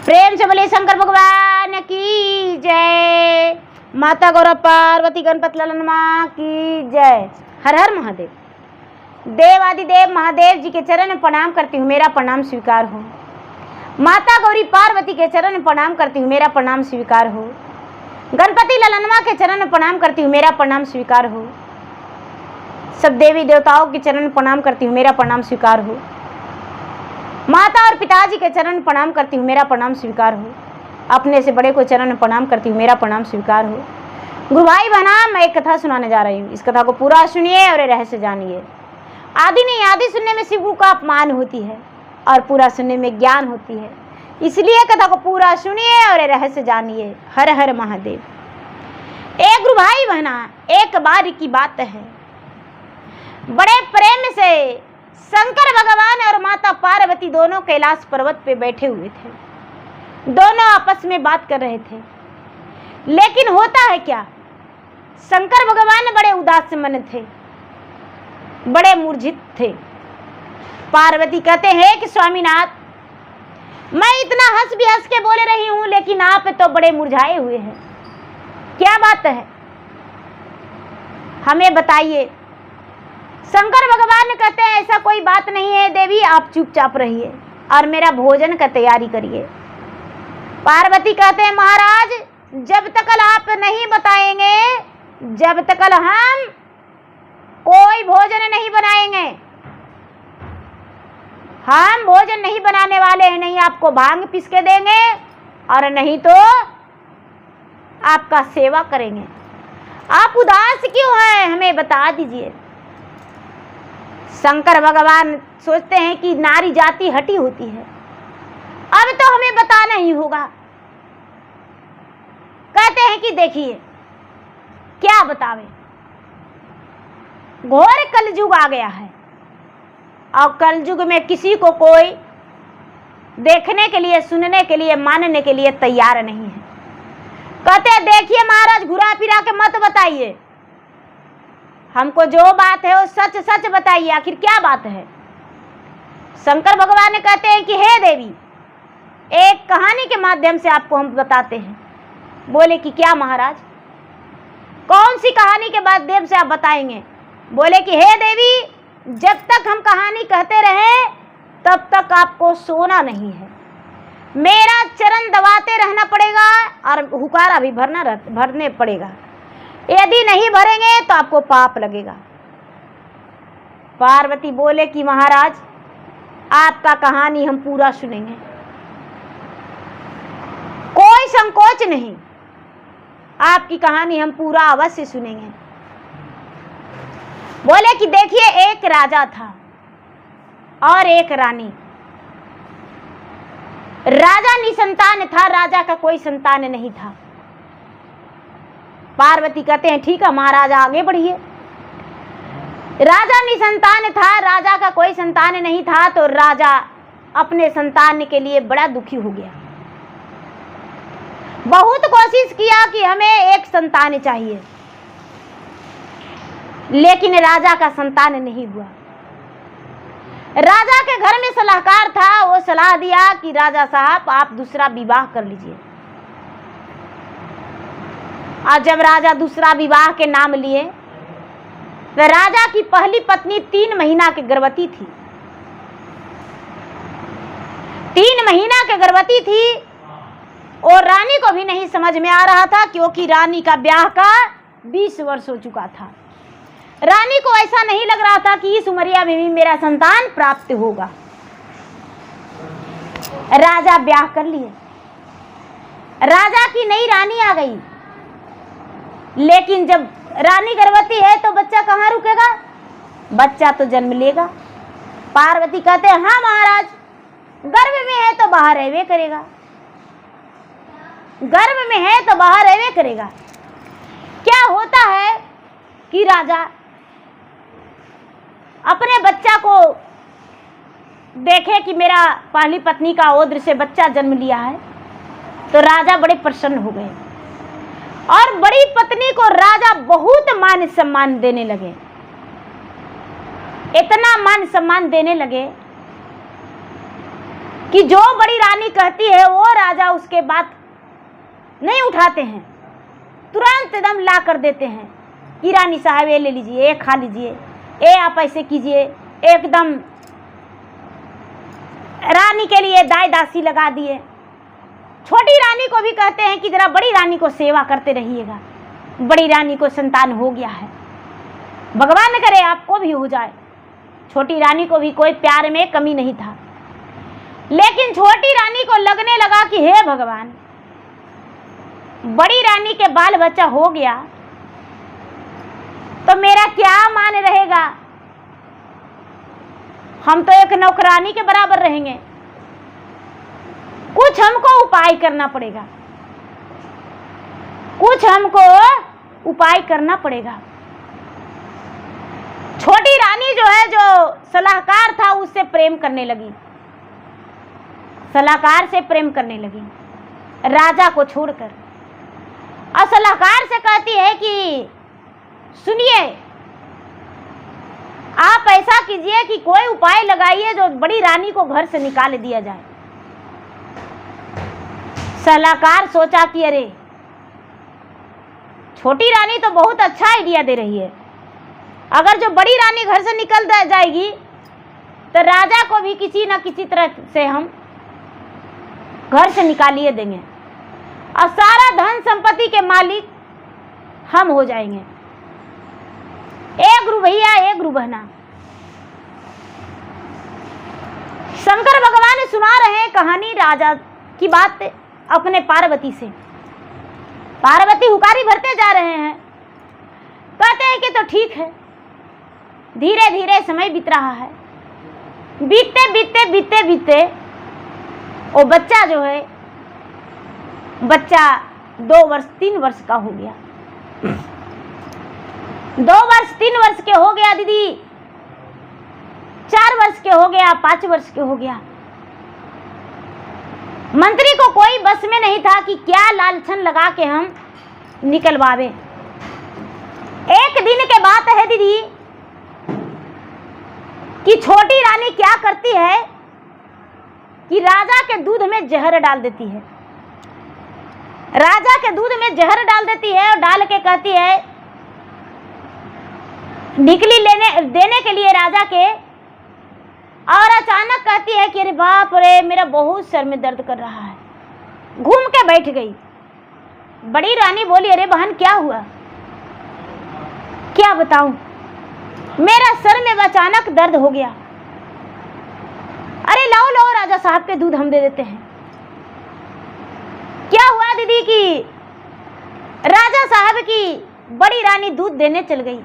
प्रेम से बोले शंकर भगवान की जय। माता गौरव पार्वती गणपति ललन माँ की जय। हर हर महादेव। देवादिदेव महादेव जी के चरण में प्रणाम करती हूँ, मेरा प्रणाम स्वीकार हो। माता गौरी पार्वती के चरण में प्रणाम करती हूँ, मेरा प्रणाम स्वीकार हो। गणपति ललन माँ के चरण में प्रणाम करती हूँ, मेरा प्रणाम स्वीकार हो। सब देवी देवताओं के चरण में प्रणाम करती हूँ, मेरा प्रणाम स्वीकार हो। माता और पिताजी के चरण में प्रणाम करती हूँ, मेरा प्रणाम स्वीकार हो। अपने से बड़े को चरण में प्रणाम करती हूँ, मेरा प्रणाम स्वीकार हो। गुरु भाई बहना, मैं एक कथा सुनाने जा रही हूँ। इस कथा को पूरा सुनिए और रहस्य जानिए। आदि नहीं आदि सुनने में शिव का अपमान होती है और पूरा सुनने में ज्ञान होती है, इसलिए कथा को पूरा सुनिए और रहस्य जानिए। हर हर महादेव। एक गुरु भाई बहना, एक बार की बात है, बड़े प्रेम से शंकर भगवान और माता पार्वती दोनों कैलाश पर्वत पे बैठे हुए थे। दोनों आपस में बात कर रहे थे, लेकिन होता है क्या, शंकर भगवान बड़े उदास मन थे, बड़े मूर्छित थे। पार्वती कहते हैं कि स्वामीनाथ, मैं इतना हंस भी हंस के बोले रही हूं, लेकिन आप तो बड़े मुरझाए हुए हैं, क्या बात है, हमें बताइए। शंकर भगवान कहते हैं ऐसा कोई बात नहीं है देवी, आप चुपचाप रहिए और मेरा भोजन का तैयारी करिए। पार्वती कहते हैं महाराज, जब तक आप नहीं बताएंगे, जब तक हम कोई भोजन नहीं बनाएंगे। हम भोजन नहीं बनाने वाले हैं, नहीं आपको भांग पीस के देंगे और नहीं तो आपका सेवा करेंगे। आप उदास क्यों हैं, हमें बता दीजिए। शंकर भगवान सोचते हैं कि नारी जाति हटी होती है, अब तो हमें बताना ही होगा। कहते हैं कि देखिए क्या बतावें, घोर कलयुग आ गया है और कलयुग में किसी को कोई देखने के लिए, सुनने के लिए, मानने के लिए तैयार नहीं है। कहते हैं देखिए महाराज, घुरा फिरा के मत बताइए, हमको जो बात है वो सच सच बताइए, आखिर क्या बात है। शंकर भगवान ने कहते हैं कि हे देवी, एक कहानी के माध्यम से आपको हम बताते हैं। बोले कि क्या महाराज, कौन सी कहानी के माध्यम से आप बताएंगे। बोले कि हे देवी, जब तक हम कहानी कहते रहे तब तक आपको सोना नहीं है, मेरा चरण दबाते रहना पड़ेगा और हुकारा भी भरने पड़ेगा। यदि नहीं भरेंगे तो आपको पाप लगेगा। पार्वती बोले कि महाराज, आपका कहानी हम पूरा सुनेंगे, कोई संकोच नहीं, आपकी कहानी हम पूरा अवश्य सुनेंगे। बोले कि देखिए, एक राजा था और एक रानी। राजा निसंतान था, राजा का कोई संतान नहीं था। पार्वती कहते हैं ठीक है महाराज, आगे बढ़िए। राजा निसंतान था, राजा का कोई संतान नहीं था, तो राजा अपने संतान के लिए बड़ा दुखी हो गया। बहुत कोशिश किया कि हमें एक संतान चाहिए, लेकिन राजा का संतान नहीं हुआ। राजा के घर में सलाहकार था, वो सलाह दिया कि राजा साहब आप दूसरा विवाह कर लीजिए। और जब राजा दूसरा विवाह के नाम लिए, तो राजा की पहली पत्नी 3 महीना के गर्भवती थी। 3 महीना के गर्भवती थी और रानी को भी नहीं समझ में आ रहा था, क्योंकि रानी का ब्याह का 20 वर्ष हो चुका था। रानी को ऐसा नहीं लग रहा था कि इस उमरिया में भी मेरा संतान प्राप्त होगा। राजा ब्याह कर लिए, राजा की नई रानी आ गई, लेकिन जब रानी गर्भवती है तो बच्चा कहाँ रुकेगा, बच्चा तो जन्म लेगा। पार्वती कहते हैं हाँ महाराज, गर्भ में है तो बाहर रहवे करेगा, गर्भ में है तो बाहर रहवे करेगा। क्या होता है कि राजा अपने बच्चा को देखे कि मेरा पहली पत्नी का ओद्र से बच्चा जन्म लिया है, तो राजा बड़े प्रसन्न हो गए और बड़ी पत्नी को राजा बहुत मान सम्मान देने लगे। इतना मान सम्मान देने लगे कि जो बड़ी रानी कहती है वो राजा उसके बाद नहीं उठाते हैं, तुरंत एकदम ला कर देते हैं कि रानी साहब ये ले लीजिए, ये खा लीजिए, ये आप ऐसे कीजिए। एकदम रानी के लिए दाई दासी लगा दिए। छोटी रानी को भी कहते हैं कि जरा बड़ी रानी को सेवा करते रहिएगा, बड़ी रानी को संतान हो गया है, भगवान करे आपको भी हो जाए। छोटी रानी को भी कोई प्यार में कमी नहीं था, लेकिन छोटी रानी को लगने लगा कि हे भगवान, बड़ी रानी के बाल बच्चा हो गया तो मेरा क्या मान रहेगा, हम तो एक नौकरानी के बराबर रहेंगे। कुछ हमको उपाय करना पड़ेगा, कुछ हमको उपाय करना पड़ेगा। छोटी रानी जो है, जो सलाहकार था, उससे प्रेम करने लगी, सलाहकार से प्रेम करने लगी राजा को छोड़कर। और सलाहकार से कहती है कि सुनिए, आप ऐसा कीजिए कि कोई उपाय लगाइए जो बड़ी रानी को घर से निकाल दिया जाए। सलाहकार सोचा कि अरे छोटी रानी तो बहुत अच्छा आइडिया दे रही है, अगर जो बड़ी रानी घर से निकल जाएगी तो राजा को भी किसी न किसी तरह से हम घर से निकालिए देंगे और सारा धन संपत्ति के मालिक हम हो जाएंगे। एक गुरु भैया, एक गुरु बहना, शंकर भगवान सुना रहे हैं कहानी राजा की बात अपने पार्वती से। पार्वती हुकारी भरते जा रहे हैं, कहते हैं कि तो ठीक है। धीरे धीरे समय बीत रहा है, बीतते बीतते बीतते बीतते वो बच्चा जो है, बच्चा 2 वर्ष 3 वर्ष का हो गया। 2 वर्ष 3 वर्ष के हो गया दीदी, 4 वर्ष के हो गया, 5 वर्ष के हो गया। मंत्री को कोई बस में नहीं था कि क्या लालछन लगा के हम निकलवावे। एक दिन के बात है दीदी कि छोटी रानी क्या करती है कि राजा के दूध में जहर डाल देती है। राजा के दूध में जहर डाल देती है और डाल के कहती है, ढिकली देने के लिए राजा के, और अचानक कहती है कि अरे बाप रे, मेरा बहुत सर में दर्द कर रहा है। घूम के बैठ गई। बड़ी रानी बोली, अरे बहन क्या हुआ? क्या बताऊं, मेरा सर में अचानक दर्द हो गया। अरे लाओ लाओ, राजा साहब के दूध हम दे देते हैं। क्या हुआ दीदी कि राजा साहब की बड़ी रानी दूध देने चल गई।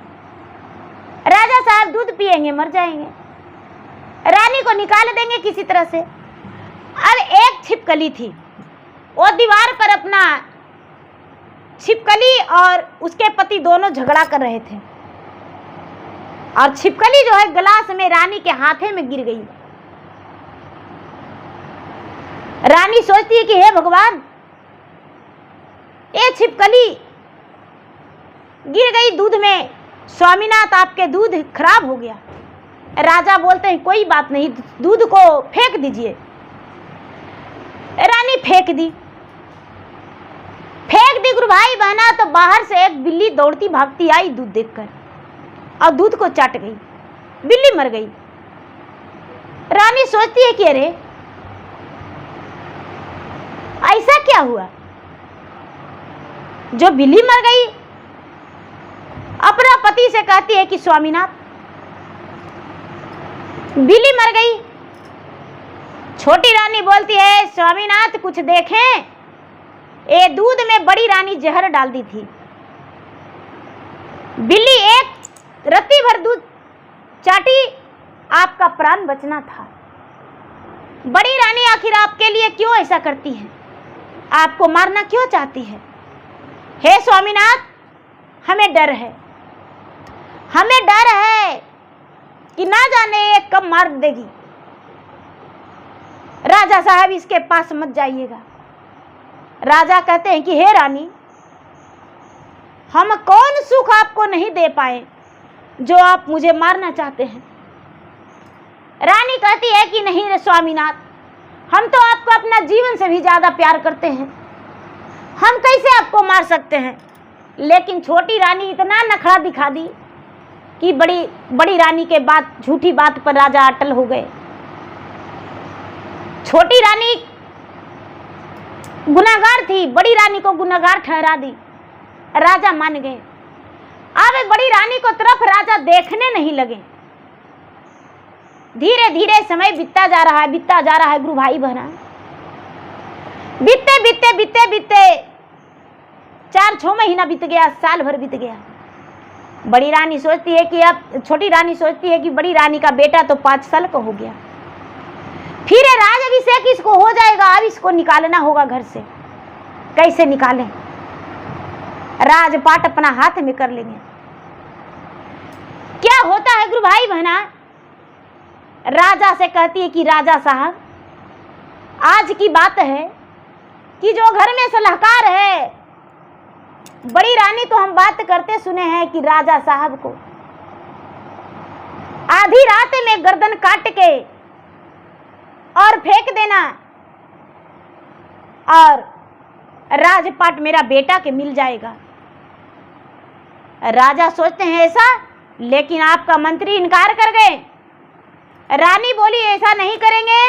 राजा साहब दूध पिएंगे, मर जाएंगे, रानी को निकाल देंगे किसी तरह से। अब एक छिपकली थी, वो दीवार पर अपना छिपकली और उसके पति दोनों झगड़ा कर रहे थे, और छिपकली जो है गिलास में रानी के हाथे में गिर गई। रानी सोचती है कि हे भगवान, ये छिपकली गिर गई दूध में, स्वामीनाथ आपके दूध खराब हो गया। राजा बोलते हैं कोई बात नहीं, दूध को फेंक दीजिए। रानी फेंक दी गुरु भाई बहना। तो बाहर से एक बिल्ली दौड़ती भागती आई दूध देखकर, और दूध को चाट गई, बिल्ली मर गई। रानी सोचती है कि अरे ऐसा क्या हुआ जो बिल्ली मर गई। अपना पति से कहती है कि स्वामीनाथ, बिल्ली मर गई। छोटी रानी बोलती है, स्वामीनाथ कुछ देखें, ये दूध में बड़ी रानी जहर डाल दी थी। बिल्ली एक रत्ती भर दूध चाटी, आपका प्राण बचना था। बड़ी रानी आखिर आपके लिए क्यों ऐसा करती है, आपको मारना क्यों चाहती है? हे स्वामीनाथ, हमें डर है, हमें डर है कि ना जाने ये कब मार देगी। राजा साहब इसके पास मत जाइएगा। राजा कहते हैं कि हे रानी, हम कौन सुख आपको नहीं दे पाए जो आप मुझे मारना चाहते हैं। रानी कहती है कि नहीं रे स्वामीनाथ, हम तो आपको अपना जीवन से भी ज्यादा प्यार करते हैं, हम कैसे आपको मार सकते हैं। लेकिन छोटी रानी इतना नखरा दिखा दी कि बड़ी रानी के बात, झूठी बात पर राजा अटल हो गए। छोटी रानी गुनाहगार थी, बड़ी रानी को गुनाहगार ठहरा दी, राजा मान गए। अब बड़ी रानी को तरफ राजा देखने नहीं लगे। धीरे धीरे समय बीतता जा रहा है गुरु भाई बहना। बीतते बीतते बीतते बीतते 4-6 महीना बीत गया, साल भर बीत गया। बड़ी रानी सोचती है कि अब, छोटी रानी सोचती है कि बड़ी रानी का बेटा तो 5 साल का हो गया, फिर राजाभिषेक इसको हो जाएगा, अब इसको निकालना होगा घर से। कैसे निकालें? राजपाट अपना हाथ में कर लेंगे। क्या होता है गुरु भाई बहना, राजा से कहती है कि राजा साहब, आज की बात है कि जो घर में सलाहकार है, बड़ी रानी तो हम बात करते सुने हैं कि राजा साहब को आधी रात में गर्दन काट के और फेंक देना और राजपाट मेरा बेटा के मिल जाएगा। राजा सोचते हैं ऐसा, लेकिन आपका मंत्री इनकार कर गए। रानी बोली ऐसा नहीं करेंगे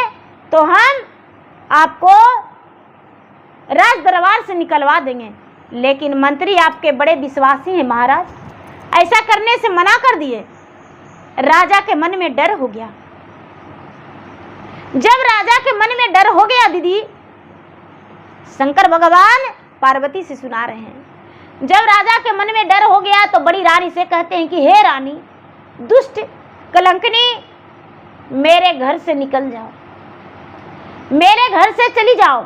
तो हम आपको राज दरबार से निकलवा देंगे। लेकिन मंत्री आपके बड़े विश्वासी हैं महाराज, ऐसा करने से मना कर दिए। राजा के मन में डर हो गया। जब राजा के मन में डर हो गया दीदी, शंकर भगवान पार्वती से सुना रहे हैं, जब राजा के मन में डर हो गया तो बड़ी रानी से कहते हैं कि हे रानी, दुष्ट कलंकनी, मेरे घर से निकल जाओ, मेरे घर से चली जाओ,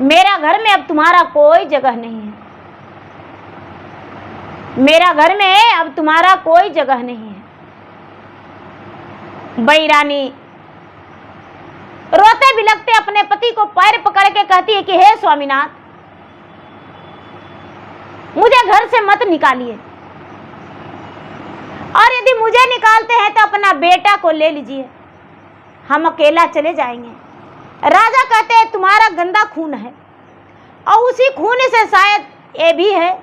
मेरा घर में अब तुम्हारा कोई जगह नहीं है, मेरा घर में अब तुम्हारा कोई जगह नहीं है। बड़ी रानी रोते बिलखते अपने पति को पैर पकड़ के कहती है कि हे स्वामीनाथ, मुझे घर से मत निकालिए, और यदि मुझे निकालते हैं तो अपना बेटा को ले लीजिए, हम अकेला चले जाएंगे। राजा कहते हैं तुम्हारा गंदा खून है और उसी खून से शायद ये भी है,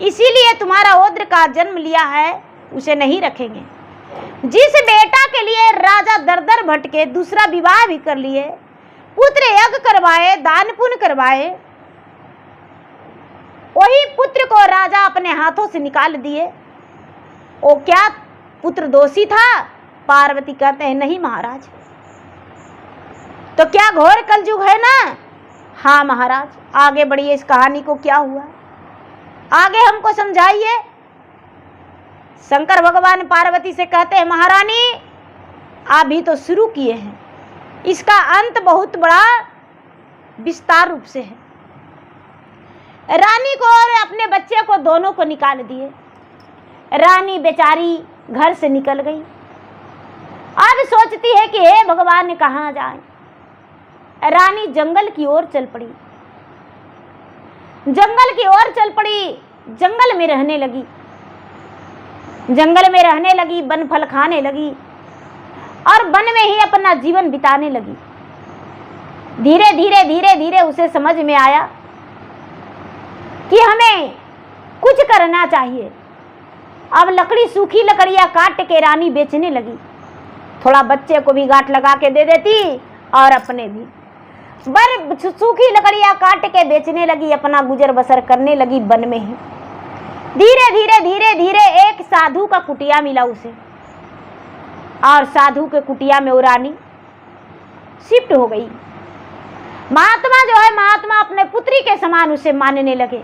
इसीलिए तुम्हारा औद्र का जन्म लिया है, उसे नहीं रखेंगे। जिस बेटा के लिए राजा दर दर भटके, दूसरा विवाह भी कर लिए, पुत्र यज्ञ करवाए, दान पुण्य करवाए, वही पुत्र को राजा अपने हाथों से निकाल दिए। वो क्या पुत्र दोषी था? पार्वती कहते हैं नहीं महाराज। तो क्या घोर कलयुग है ना? हाँ महाराज। आगे बढ़िए, इस कहानी को क्या हुआ आगे हमको समझाइए। शंकर भगवान पार्वती से कहते हैं महारानी, अभी तो शुरू किए हैं, इसका अंत बहुत बड़ा विस्तार रूप से है। रानी को और अपने बच्चे को दोनों को निकाल दिए। रानी बेचारी घर से निकल गई। अब सोचती है कि हे भगवान कहाँ जाए। रानी जंगल की ओर चल पड़ी, जंगल की ओर चल पड़ी, जंगल में रहने लगी, जंगल में रहने लगी, वन फल खाने लगी और वन में ही अपना जीवन बिताने लगी। धीरे धीरे धीरे धीरे उसे समझ में आया कि हमें कुछ करना चाहिए। अब लकड़ी, सूखी लकड़ियां काट के रानी बेचने लगी। थोड़ा बच्चे को भी गांठ लगा के दे देती और अपने भी सूखी लकड़ियां काट के बेचने लगी, अपना गुजर बसर करने लगी वन में ही। धीरे धीरे धीरे धीरे एक साधु का कुटिया मिला उसे, और साधु के कुटिया में वो रानी शिफ्ट हो गई। महात्मा जो है, महात्मा अपने पुत्री के समान उसे मानने लगे,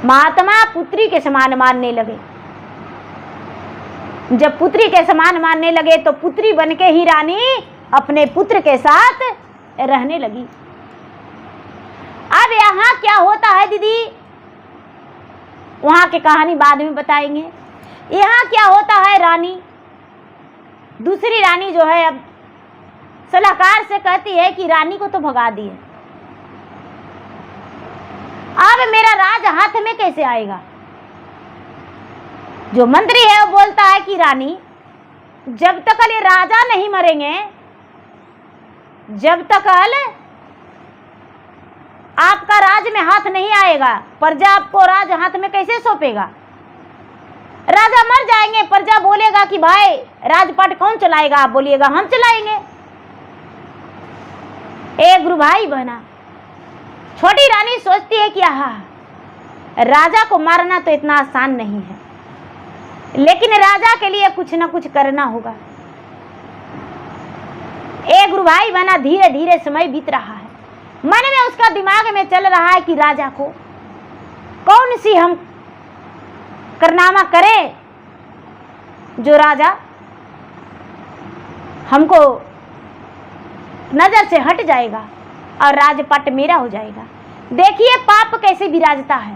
महात्मा पुत्री के समान मानने लगे। जब पुत्री के समान मानने लगे तो पुत्री बनके ही रानी अपने पुत्र के साथ रहने लगी। अब यहाँ क्या होता है दीदी, वहां की कहानी बाद में बताएंगे। यहाँ क्या होता है, रानी, दूसरी रानी जो है, अब सलाहकार से कहती है कि रानी को तो भगा दिए, अब मेरा राज हाथ में कैसे आएगा। जो मंत्री है वो बोलता है कि रानी, जब तक ये राजा नहीं मरेंगे, जब तक आपका राज में हाथ नहीं आएगा, प्रजा आपको राज हाथ में कैसे सौंपेगा? राजा मर जाएंगे, प्रजा बोलेगा कि भाई राजपाट कौन चलाएगा? आप बोलिएगा हम चलाएंगे। एक गुरु भाई बहना, छोटी रानी सोचती है कि आहा, राजा को मारना तो इतना आसान नहीं है, लेकिन राजा के लिए कुछ ना कुछ करना होगा। एक गुरु भाई बहना, धीरे धीरे समय बीत रहा है। मन में उसका दिमाग में चल रहा है कि राजा को कौन सी हम कारनामा करें जो राजा हमको नजर से हट जाएगा और राजपाट मेरा हो जाएगा। देखिए पाप कैसे विराजता है,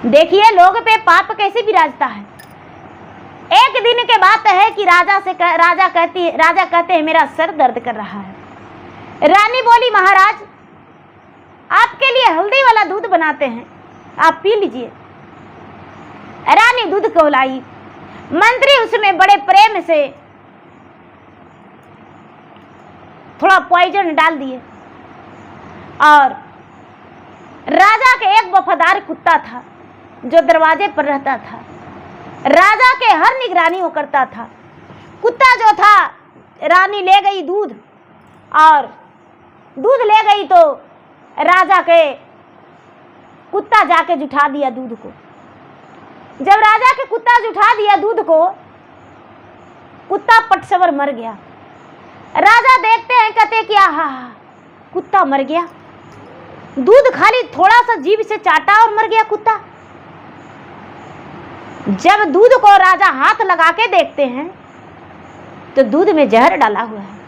देखिए लोग पे पाप कैसे विराजता है। एक दिन के बात है कि राजा कहते हैं मेरा सर दर्द कर रहा है। रानी बोली महाराज आपके लिए हल्दी वाला दूध बनाते हैं, आप पी लीजिए। रानी दूध को लाई, मंत्री उसमें बड़े प्रेम से थोड़ा पॉइजन डाल दिए और राजा के एक वफादार कुत्ता था जो दरवाजे पर रहता था, राजा के हर निगरानी वो करता था। कुत्ता जो था, रानी ले गई दूध और दूध ले गई तो राजा के कुत्ता जाके जुठा दिया दूध को। जब राजा के कुत्ता जुठा दिया दूध को, कुत्ता पटसवर मर गया। राजा देखते हैं, कहते कि आहा कुत्ता मर गया, दूध खाली थोड़ा सा जीभ से चाटा और मर गया कुत्ता। जब दूध को राजा हाथ लगा के देखते हैं तो दूध में जहर डाला हुआ है।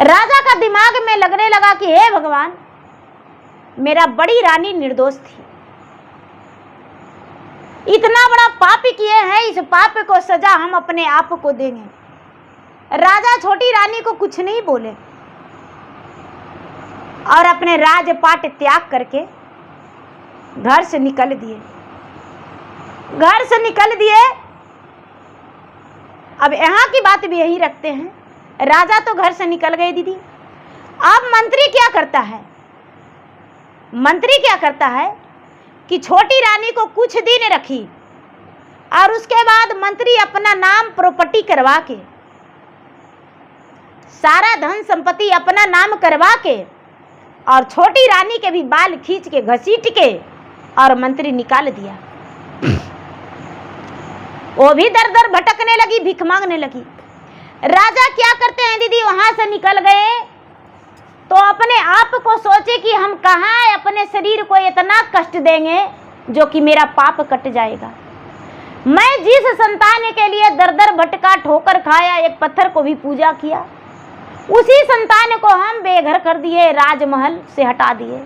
राजा का दिमाग में लगने लगा कि हे भगवान, मेरा बड़ी रानी निर्दोष थी, इतना बड़ा पाप किए हैं, इस पाप को सजा हम अपने आप को देंगे। राजा छोटी रानी को कुछ नहीं बोले और अपने राजपाट त्याग करके घर से निकल दिए। अब यहाँ की बात भी यही रखते हैं, राजा तो घर से निकल गए दीदी। अब मंत्री क्या करता है? मंत्री क्या करता है कि छोटी रानी को कुछ दिन रखी और उसके बाद मंत्री अपना नाम प्रॉपर्टी करवा के, सारा धन संपत्ति अपना नाम करवा के और छोटी रानी के भी बाल खींच के घसीट के और मंत्री निकाल दिया। वो भी दर दर भटकने लगी, भीख मांगने लगी। राजा क्या करते हैं दीदी, वहां से निकल गए तो अपने आप को सोचे कि हम कहाँ अपने शरीर को इतना कष्ट देंगे जो कि मेरा पाप कट जाएगा। मैं जिस संतान के लिए दर दर भटका, ठोकर खाया, एक पत्थर को भी पूजा किया, उसी संतान को हम बेघर कर दिए, राजमहल से हटा दिए।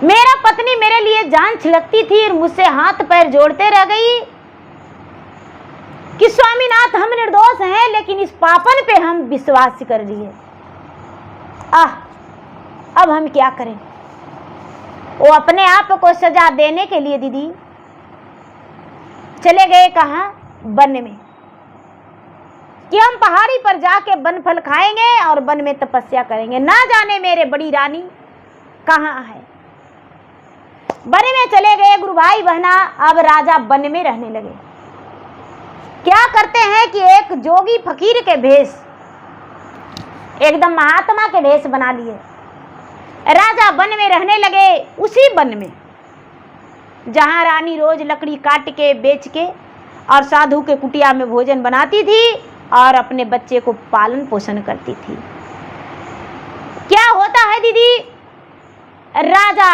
मेरा पत्नी मेरे लिए जान छिड़कती थी और मुझसे हाथ पैर जोड़ते रह गई कि स्वामीनाथ हम निर्दोष हैं, लेकिन इस पापन पे हम विश्वास कर लिए। अब हम क्या करें? वो अपने आप को सजा देने के लिए दीदी चले गए कहाँ? वन में, कि हम पहाड़ी पर जाके वन फल खाएंगे और वन में तपस्या करेंगे। ना जाने मेरे बड़ी रानी कहाँ है। वन में चले गए गुरु भाई बहना। अब राजा वन में रहने लगे। क्या करते हैं कि एक जोगी फकीर के भेष, एकदम महात्मा के भेष बना लिए। राजा वन में रहने लगे, उसी वन में जहां रानी रोज लकड़ी काट के बेच के और साधु के कुटिया में भोजन बनाती थी और अपने बच्चे को पालन पोषण करती थी। क्या होता है दीदी, राजा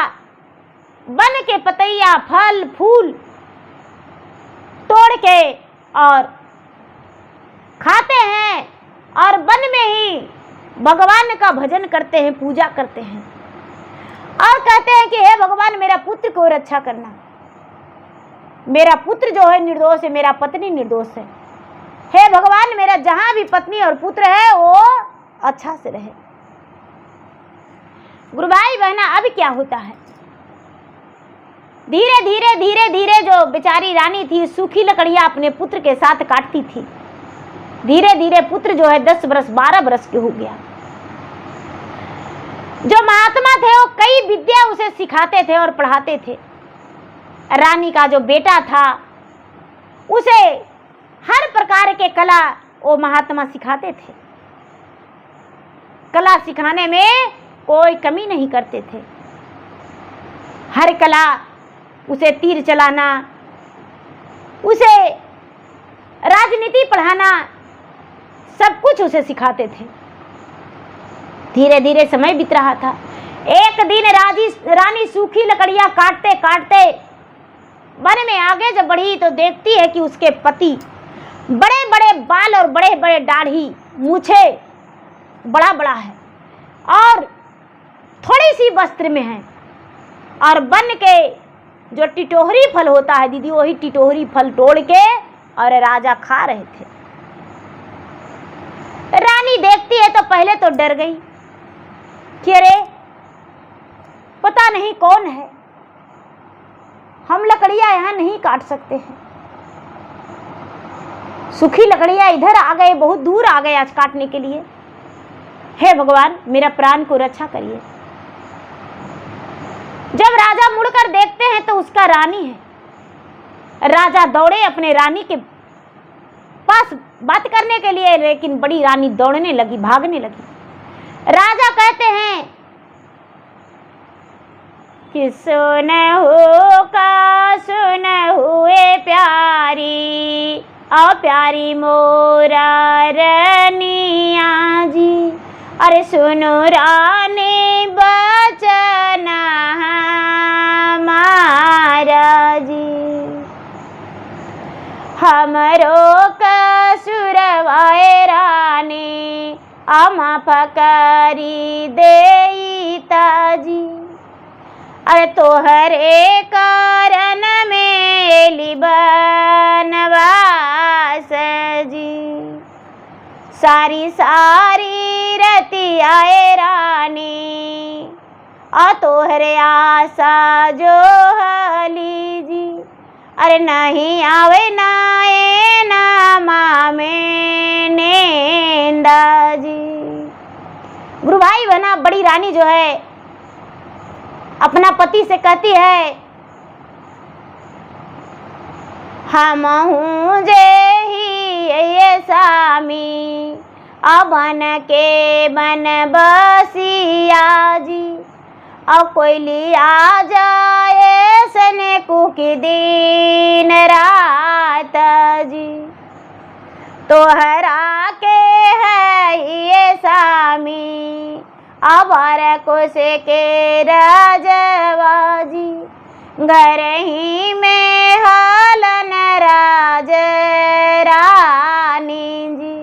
वन के पतैया, फल फूल तोड़ के और खाते हैं और वन में ही भगवान का भजन करते हैं, पूजा करते हैं और कहते हैं कि हे भगवान मेरा पुत्र को रक्षा करना, मेरा पुत्र जो है निर्दोष है, मेरा पत्नी निर्दोष है। हे भगवान मेरा जहां भी पत्नी और पुत्र है वो अच्छा से रहे। गुरु भाई बहना, अब क्या होता है? धीरे धीरे धीरे धीरे जो बेचारी रानी थी सूखी लकड़ियां अपने पुत्र के साथ काटती थी। धीरे धीरे पुत्र जो है 10 बरस 12 बरस के हो गया। जो महात्मा थे वो कई विद्या उसे सिखाते थे और पढ़ाते थे। रानी का जो बेटा था उसे हर प्रकार के कला वो महात्मा सिखाते थे। कला सिखाने में कोई कमी नहीं करते थे। हर कला, उसे तीर चलाना, उसे राजनीति पढ़ाना, सब कुछ उसे सिखाते थे। धीरे धीरे समय बीत रहा था। एक दिन रानी सूखी लकड़ियां काटते काटते वन में आगे जब बढ़ी तो देखती है कि उसके पति बड़े बड़े बाल और बड़े बड़े दाढ़ी, मूछे बड़ा बड़ा है और थोड़ी सी वस्त्र में है और बन के जो टिटोहरी फल होता है दीदी, वही टिटोहरी फल तोड़ के और राजा खा रहे थे। रानी देखती है तो पहले तो डर गई कि अरे पता नहीं कौन है, हम लकड़ियां यहाँ नहीं काट सकते हैं। सूखी लकड़ियां इधर आ गए, बहुत दूर आ गए आज काटने के लिए। हे भगवान, मेरा प्राण को रक्षा करिए। जब राजा मुड़कर देखते हैं तो उसका रानी है। राजा दौड़े अपने रानी के पास बात करने के लिए, लेकिन बड़ी रानी दौड़ने लगी, भागने लगी। राजा कहते हैं कि सुन हुए प्यारी, आ प्यारी मोरा रनिया जी। अरे सुनो रानी बचन हमारा जी, हमरो कसुरवाए रानी, आमा फकरी देता जी। अरे तोहरे कारण में बनवास जी, सारी सारी रति आए रानी, आ तोहरे आशा जो हली जी। अरे नहीं आवे नाए नामा में नेंदा जी। गुरु भाई बना बड़ी रानी जो है अपना पति से कहती है, हम हूँ जे ही ये स्वामी, अबन के बन बसिया जी। और कोई लिया जाए सने कुकी दिन रात जी, तोहरा के है ये स्वामी, अबार कोसे के राजवा जी। घर ही में हालन राज रानी जी,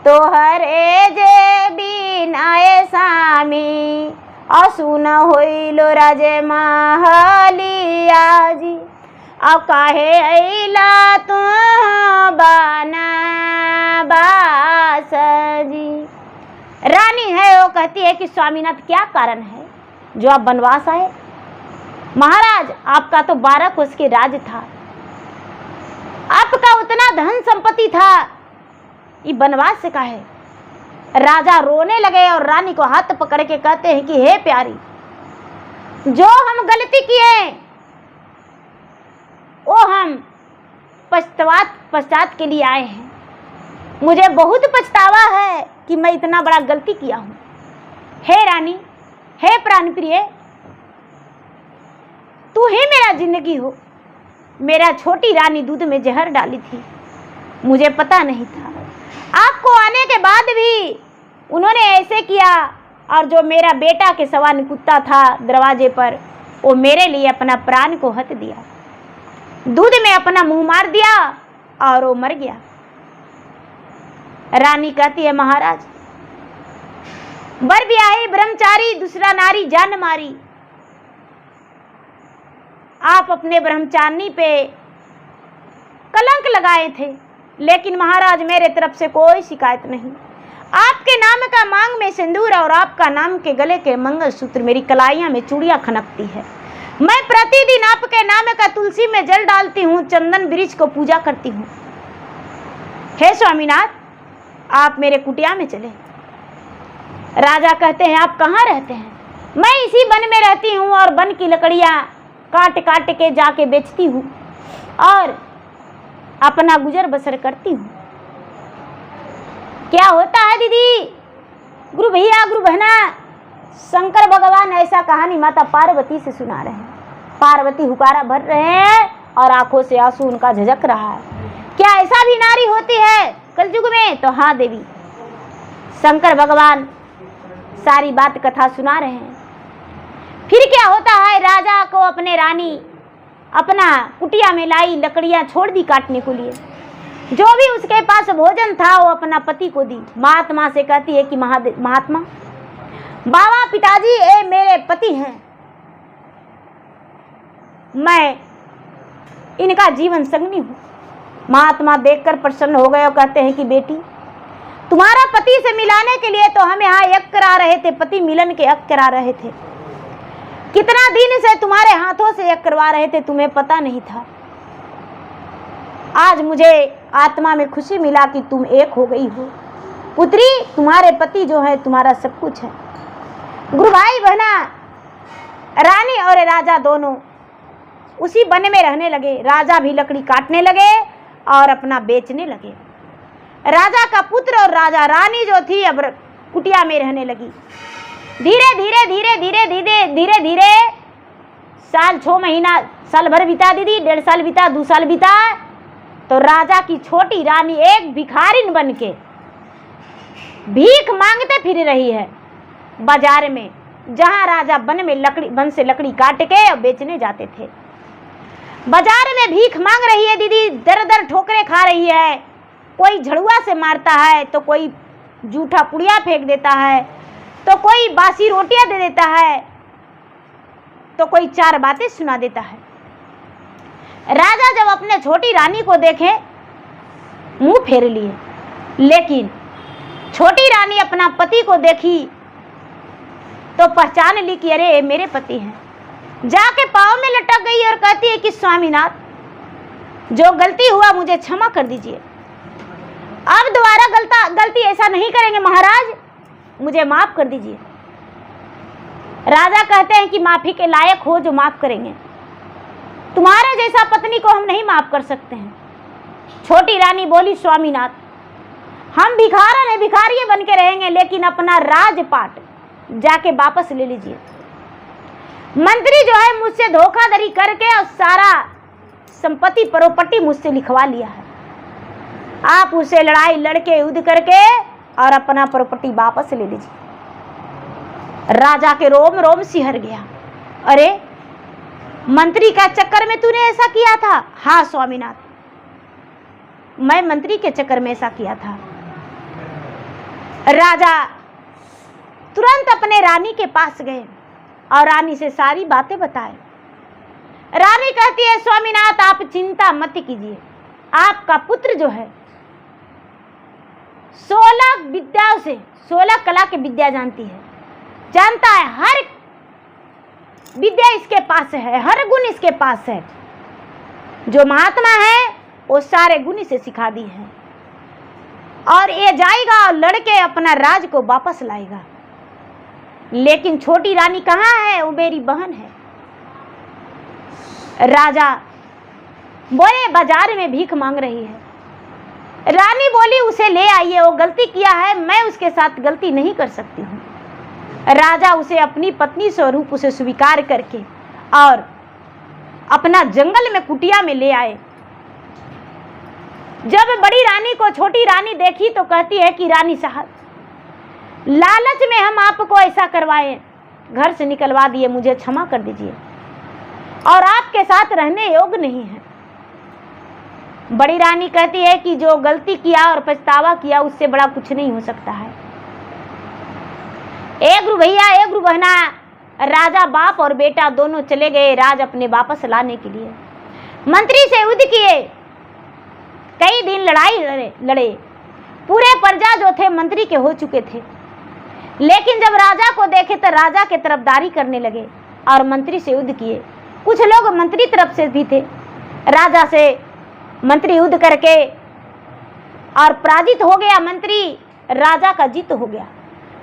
तोहरे जे बिनाए स्वामी, असुन होइलो राज महलिया जी। अब काहे अइला तू बनवास जी। रानी है वो कहती है कि स्वामीनाथ क्या कारण है जो आप बनवास आए? महाराज आपका तो 12 कोस के राज था, आपका उतना धन संपत्ति था, ये बनवास से का है? राजा रोने लगे और रानी को हाथ पकड़ के कहते हैं कि हे प्यारी, जो हम गलती किए वो हम पश्चात के लिए आए हैं। मुझे बहुत पछतावा है कि मैं इतना बड़ा गलती किया हूँ। हे रानी, हे प्राण प्रिय, तू ही मेरा जिंदगी हो। मेरा छोटी रानी दूध में जहर डाली थी, मुझे पता नहीं था। आपको आने के बाद भी उन्होंने ऐसे किया, और जो मेरा बेटा के सवान कुत्ता था दरवाजे पर, वो मेरे लिए अपना प्राण को हथ दिया, दूध में अपना मुंह मार दिया और वो मर गया। रानी कहती है महाराज, बर ब्याही ब्रह्मचारी दूसरा नारी जान मारी। आप अपने ब्रह्मचारिणी पे कलंक लगाए थे, लेकिन महाराज मेरे तरफ से कोई शिकायत नहीं। आपके नाम का मांग में सिंदूर और आपका नाम के गले के मंगलसूत्र, मेरी कलाइयां में चूड़ियां खनकती है। मैं प्रतिदिन आपके नाम का तुलसी में जल डालती हूँ, चंदन वृक्ष को पूजा करती हूँ। हे स्वामीनाथ, आप मेरे कुटिया में चले। राजा कहते हैं आप कहाँ रहते हैं? मैं इसी वन में रहती हूँ और वन की लकड़ियाँ काट काट के जाके बेचती हूँ और अपना गुजर बसर करती हूँ। क्या होता है दीदी, गुरु भैया, गुरु बहना, शंकर भगवान ऐसा कहानी माता पार्वती से सुना रहे हैं। पार्वती हुकारा भर रहे हैं और आंखों से आंसू उनका झझक रहा है। क्या ऐसा भी नारी होती है कलयुग में? तो हाँ देवी, शंकर भगवान सारी बात कथा सुना रहे हैं। फिर क्या होता है, राजा को अपने रानी अपना कुटिया में लाई, लकड़ियां छोड़ दी काटने को लिए। जो भी उसके पास भोजन था वो अपना पति को दी। महात्मा से कहती है कि महात्मा, बाबा, पिताजी, ये मेरे पति हैं, मैं इनका जीवन संगनी हूँ। महात्मा देखकर प्रसन्न हो गए और कहते हैं कि बेटी, तुम्हारा पति से मिलाने के लिए तो हम यहाँ यज्ञ करा रहे थे, पति मिलन के यज्ञ करा रहे थे। कितना दिन से तुम्हारे हाथों से यज्ञ करवा रहे थे, तुम्हें पता नहीं था। आज मुझे आत्मा में खुशी मिला कि तुम एक हो गई हो। पुत्री, तुम्हारे पति जो है तुम्हारा सब कुछ है। गुरु भाई बहना, रानी और राजा दोनों उसी वन में रहने लगे। राजा भी लकड़ी काटने लगे और अपना बेचने लगे। राजा का पुत्र और राजा रानी जो थी अब कुटिया में रहने लगी। धीरे धीरे धीरे धीरे धीरे धीरे धीरे साल 6 महीना, साल भर बीता दीदी, 1.5 साल बीता, 2 साल बीता, तो राजा की छोटी रानी एक भिखारिन बन के भीख मांगते फिर रही है बाजार में, जहां राजा वन से लकड़ी काट के और बेचने जाते थे। बाजार में भीख मांग रही है दीदी, दर दर ठोकरें खा रही है। कोई झड़ुआ से मारता है, तो कोई जूठा पुड़िया फेंक देता है, तो कोई बासी रोटियां दे देता है, तो कोई 4 बातें सुना देता है। राजा जब अपने छोटी रानी को देखे मुंह फेर लिए, लेकिन छोटी रानी अपना पति को देखी तो पहचान ली कि अरे मेरे पति हैं। जाके पाँव में लटक गई और कहती है कि स्वामीनाथ, जो गलती हुआ मुझे क्षमा कर दीजिए, अब दोबारा गलती ऐसा नहीं करेंगे महाराज, मुझे माफ कर दीजिए। राजा कहते हैं कि माफी के लायक हो जो माफ करेंगे, तुम्हारे जैसा पत्नी को हम नहीं माफ कर सकते हैं। छोटी रानी बोली स्वामीनाथ, हम भिखारी बन के रहेंगे, लेकिन अपना राजपाट जाके वापस ले लीजिए। मंत्री जो है मुझसे धोखाधड़ी करके और सारा संपत्ति प्रॉपर्टी मुझसे लिखवा लिया है, आप उसे लड़ाई लड़के युद्ध करके और अपना प्रॉपर्टी वापस ले लीजिए। राजा के रोम रोम सिहर गया। अरे मंत्री का चक्कर में तूने ऐसा किया था? हाँ स्वामीनाथ, मैं मंत्री के चक्कर में ऐसा किया था। राजा तुरंत अपने रानी के पास गए और रानी से सारी बातें बताए। रानी कहती है स्वामीनाथ, आप चिंता मत कीजिए, आपका पुत्र जो है 16 विद्याओं से 16 कला के विद्या जानता है, हर विद्या इसके पास है, हर गुण इसके पास है। जो महात्मा है वो सारे गुण इसे सिखा दी है, और ये जाएगा और लड़के अपना राज को वापस लाएगा। लेकिन छोटी रानी कहाँ है? वो मेरी बहन है। राजा बोले बाजार में भीख मांग रही है। रानी बोली उसे ले आइए, वो गलती किया है, मैं उसके साथ गलती नहीं कर सकती हूँ। राजा उसे अपनी पत्नी स्वरूप उसे स्वीकार करके और अपना जंगल में कुटिया में ले आए। जब बड़ी रानी को छोटी रानी देखी तो कहती है कि रानी साहब, लालच में हम आपको ऐसा करवाए, घर से निकलवा दिए, मुझे क्षमा कर दीजिए, और आपके साथ रहने योग्य नहीं है। बड़ी रानी कहती है कि जो गलती किया और पछतावा किया उससे बड़ा कुछ नहीं हो सकता है। एक गुरु भैया, एक गुरु बहना, राजा बाप और बेटा दोनों चले गए राज अपने वापस लाने के लिए। मंत्री से युद्ध किए, कई दिन लड़ाई लड़े, पूरे प्रजा जो थे मंत्री के हो चुके थे। लेकिन जब राजा को देखे तो राजा के तरफदारी करने लगे और मंत्री से युद्ध किए। कुछ लोग मंत्री तरफ से भी थे। राजा से मंत्री युद्ध करके और पराजित हो गया मंत्री, राजा का जीत हो गया।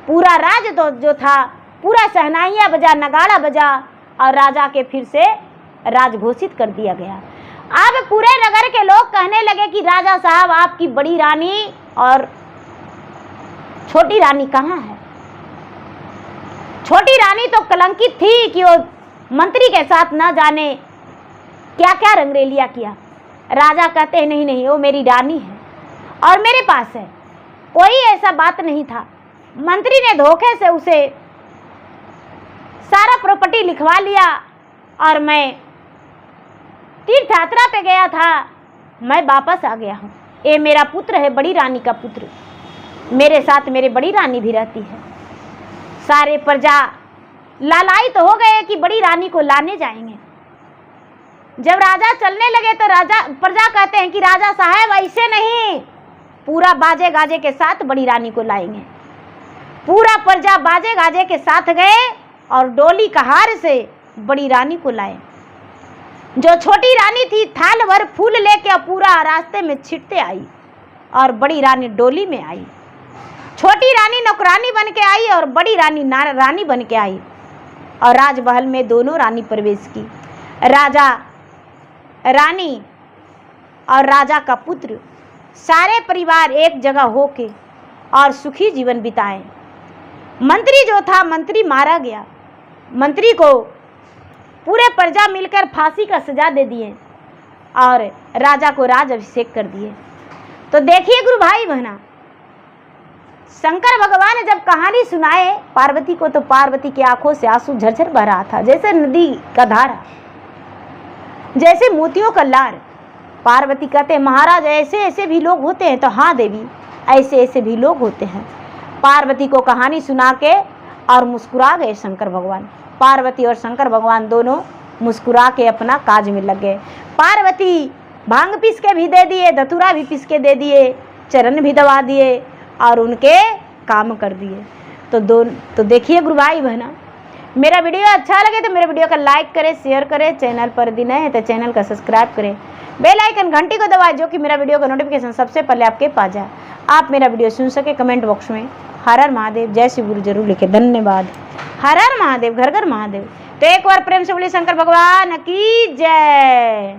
पूरा राज तो जो था पूरा शहनाइयाँ बजा, नगाड़ा बजा और राजा के फिर से राज घोषित कर दिया गया। अब पूरे नगर के लोग कहने लगे कि राजा साहब आपकी बड़ी रानी और छोटी रानी कहाँ है। छोटी रानी तो कलंकित थी कि वो मंत्री के साथ न जाने क्या क्या रंगरेलिया किया। राजा कहते हैं नहीं नहीं, वो मेरी रानी है और मेरे पास है, कोई ऐसा बात नहीं था। मंत्री ने धोखे से उसे सारा प्रॉपर्टी लिखवा लिया और मैं तीर्थ यात्रा पे गया था, मैं वापस आ गया हूँ। ये मेरा पुत्र है, बड़ी रानी का पुत्र, मेरे साथ मेरे बड़ी रानी भी रहती है। सारे प्रजा लालायित तो हो गए कि बड़ी रानी को लाने जाएंगे। जब राजा चलने लगे तो प्रजा कहते हैं कि राजा साहब ऐसे नहीं, पूरा बाजे गाजे के साथ बड़ी रानी को लाएंगे। पूरा प्रजा बाजे गाजे के साथ गए और डोली कहार से बड़ी रानी को लाए। जो छोटी रानी थी थाल भर फूल लेके पूरा रास्ते में छिटते आई और बड़ी रानी डोली में आई। छोटी रानी नौकरानी बन के आई और बड़ी रानी रानी बन के आई और राजमहल में दोनों रानी प्रवेश की। राजा, रानी और राजा का पुत्र सारे परिवार एक जगह होके और सुखी जीवन बिताए। मंत्री जो था, मंत्री मारा गया। मंत्री को पूरे प्रजा मिलकर फांसी का सजा दे दिए और राजा को राज अभिषेक कर दिए। तो देखिए गुरु भाई बहना, शंकर भगवान जब कहानी सुनाए पार्वती को तो पार्वती की आंखों से आंसू झरझर बह रहा था, जैसे नदी का धारा, जैसे मोतियों का लार। पार्वती कहते महाराज ऐसे ऐसे भी लोग होते हैं। तो हाँ देवी, ऐसे ऐसे भी लोग होते हैं। पार्वती को कहानी सुना के और मुस्कुरा गए शंकर भगवान। पार्वती और शंकर भगवान दोनों मुस्कुरा के अपना काज में लग गए। पार्वती भांग पीस के भी दे दिए, धतूरा भी पीस के दे दिए, चरण भी दबा दिए और उनके काम कर दिए। तो देखिए गुरु भाई बहना, मेरा वीडियो अच्छा लगे तो मेरे वीडियो का लाइक करें, शेयर करें। चैनल पर यदि नए हैं तो चैनल का सब्सक्राइब करें, बेल आइकन घंटी को दबाएं जो कि मेरा वीडियो का नोटिफिकेशन सबसे पहले आपके पास जाए। आप मेरा वीडियो सुन सके। कमेंट बॉक्स में हर हर महादेव, जय श्री गुरु जरूर लिखे। धन्यवाद। हर हर महादेव, घर घर महादेव। तो एक बार प्रेम से बोलिए शंकर भगवान की जय।